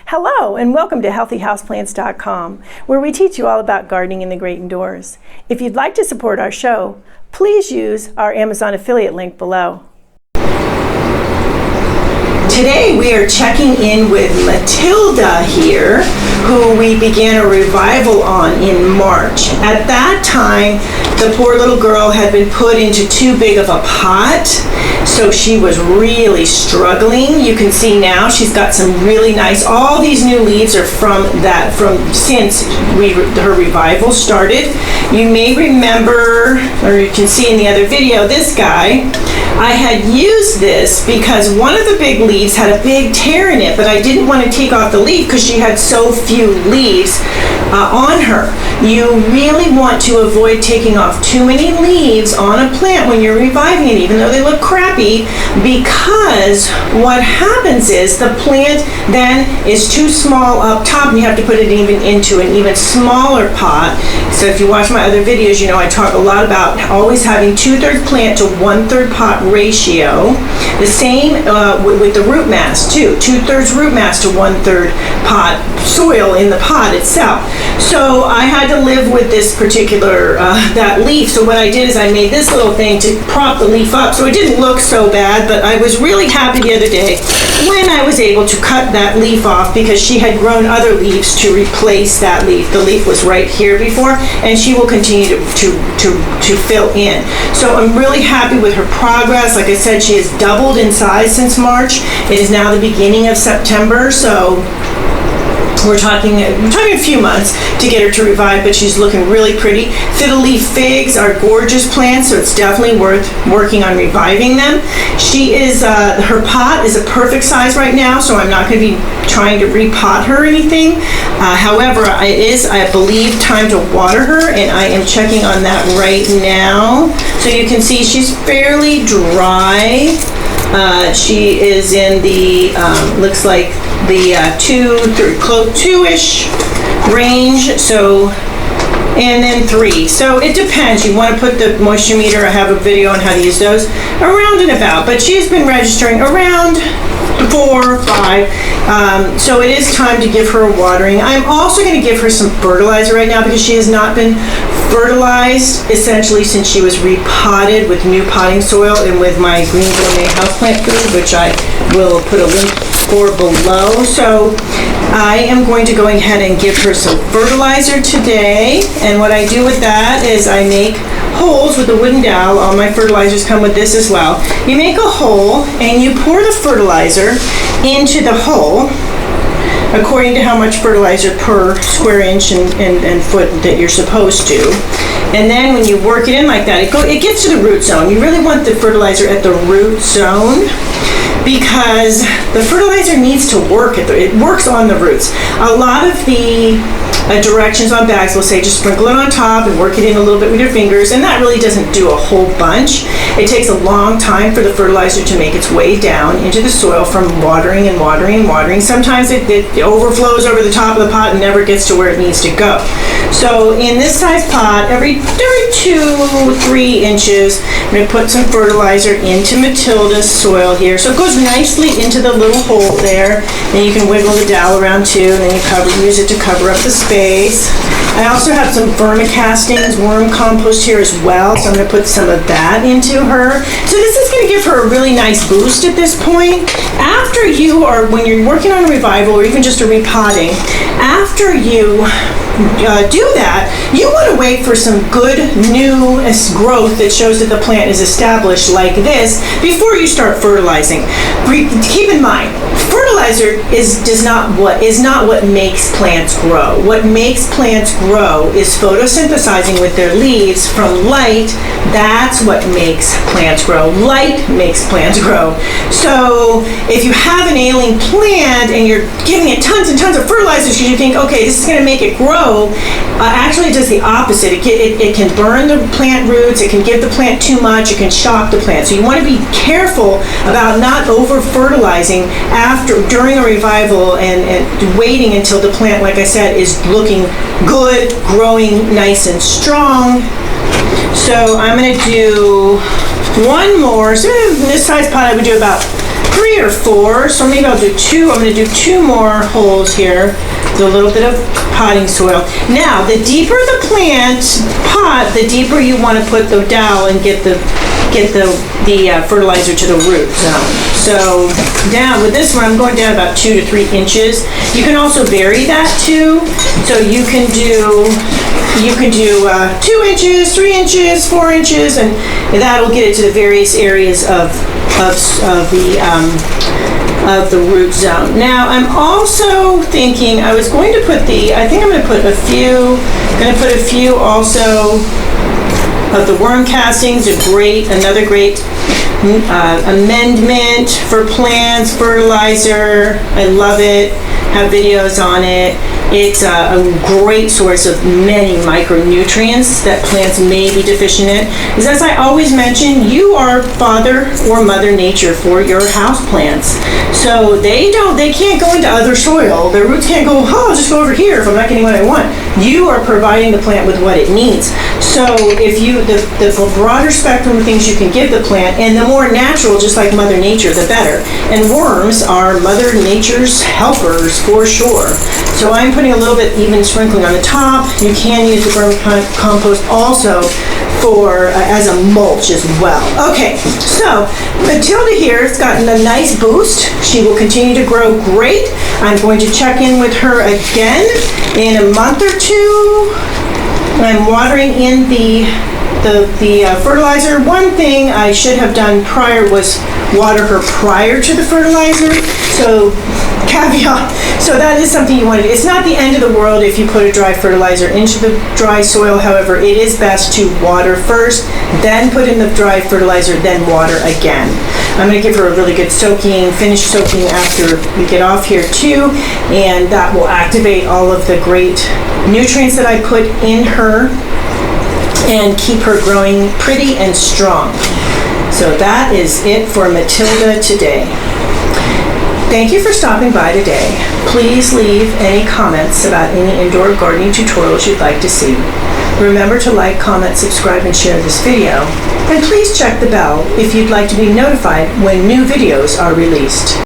Hello and welcome to healthyhouseplants.com, where we teach you all about gardening in the great indoors. If you'd like to support our show, please use our Amazon affiliate link below. Today we are checking in with Matilda here, who we began a revival on in March. At that time, the poor little girl had been put into too big of a pot, so she was really struggling. You can see now she's got some really nice, all these new leaves are since her revival started. You may remember, or you can see in the other video, this guy. I had used this because one of the big leaves had a big tear in it, but I didn't want to take off the leaf because she had so few leaves on her. You really want to avoid taking off too many leaves on a plant when you're reviving it, even though they look crappy, because what happens is the plant then is too small up top and you have to put it into an even smaller pot. So if you watch my other videos, you know I talk a lot about always having 2/3 plant to 1/3 pot ratio. The same with the root mass too, 2/3 root mass to 1/3 pot soil in the pot itself. So I had to live with this particular, that leaf. So what I did is I made this little thing to prop the leaf up so it didn't look so bad, but I was really happy the other day when I was able to cut that leaf off because she had grown other leaves to replace that leaf. The leaf was right here before, and she will continue to fill in. So I'm really happy with her progress. Like I said, she has doubled in size since March. It is now the beginning of September, so we're talking a few months to get her to revive, but she's looking really pretty. Fiddleleaf figs are gorgeous plants, so it's definitely worth working on reviving them. She is, her pot is a perfect size right now, so I'm not going to be trying to repot her or anything. However, it is, I believe, time to water her, and I am checking on that right now. So you can see she's fairly dry. She is in the, looks like the 2-ish range, so, and then 3. So it depends. You want to put the moisture meter, I have a video on how to use those, around and about, but she's been registering around 4 or 5. So it is time to give her a watering. I'm also going to give her some fertilizer right now because she has not been fertilized essentially since she was repotted with new potting soil and with my green gourmet houseplant food, which I will put a link for below. So I am going to go ahead and give her some fertilizer today, and what I do with that is I make holes with a wooden dowel. All my fertilizers come with this as well. You make a hole and you pour the fertilizer into the hole according to how much fertilizer per square inch and foot that you're supposed to. And then when you work it in like that, it gets to the root zone. You really want the fertilizer at the root zone because the fertilizer needs to work. It works on the roots. A lot of the directions on bags will say just sprinkle it on top and work it in a little bit with your fingers, and that really doesn't do a whole bunch. It takes a long time for the fertilizer to make its way down into the soil from watering and watering and watering. Sometimes it overflows over the top of the pot and never gets to where it needs to go. So in this size pot, every 2-3 inches, I'm going to put some fertilizer into Matilda's soil here. So it goes nicely into the little hole there, and you can wiggle the dowel around too, and then you use it to cover up the space. I also have some vermicastings, worm compost here as well, so I'm going to put some of that into her. So this is going to give her a really nice boost at this point. When you're working on a revival or even just a repotting, after you do that, you want to wait for some good new growth that shows that the plant is established like this before you start fertilizing. Keep in mind, fertilizer is not what makes plants grow. What makes plants grow is photosynthesizing with their leaves from light. That's what makes plants grow. Light makes plants grow. So if you have an ailing plant and you're giving it tons and tons of fertilizers because you think, okay, this is going to make it grow, actually it does the opposite. It can burn the plant roots, it can give the plant too much, it can shock the plant. So you want to be careful about not over-fertilizing during a revival and waiting until the plant, like I said, is looking good, growing nice and strong. So I'm going to do one more. So in this size pot I would do about 3 or 4, so maybe I'll do 2. I'm going to do 2 more holes here with a little bit of potting soil. Now, the deeper the plant pot, the deeper you want to put the dowel and get the fertilizer to the root zone. So down with this one, I'm going down about 2 to 3 inches. You can also vary that too. So you can do 2 inches, 3 inches, 4 inches, and that'll get it to the various areas of the root zone. Now I'm also thinking I was going to put I think I'm going to put a few also of the worm castings. Another great amendment for plants, fertilizer. I love it. Have videos on it. It's a great source of many micronutrients that plants may be deficient in. Because as I always mention, you are Father or Mother Nature for your house plants. So they can't go into other soil. Their roots can't go, I'll just go over here if I'm not getting what I want. You are providing the plant with what it needs. So if the broader spectrum of things you can give the plant, and the more natural, just like Mother Nature, the better. And worms are Mother Nature's helpers for sure. So I'm putting a little bit even sprinkling on the top. You can use the vermicompost also for as a mulch as well. Okay, so Matilda here has gotten a nice boost. She will continue to grow great. I'm going to check in with her again in a month or two. I'm watering in the fertilizer. One thing I should have done prior was water her prior to the fertilizer. So caveat. So that is something you want to do. It's not the end of the world if you put a dry fertilizer into the dry soil. However, it is best to water first, then put in the dry fertilizer, then water again. I'm going to give her a really good finish soaking after we get off here too, and that will activate all of the great nutrients that I put in her and keep her growing pretty and strong. So that is it for Matilda today. Thank you for stopping by today. Please leave any comments about any indoor gardening tutorials you'd like to see. Remember to like, comment, subscribe, and share this video. And please check the bell if you'd like to be notified when new videos are released.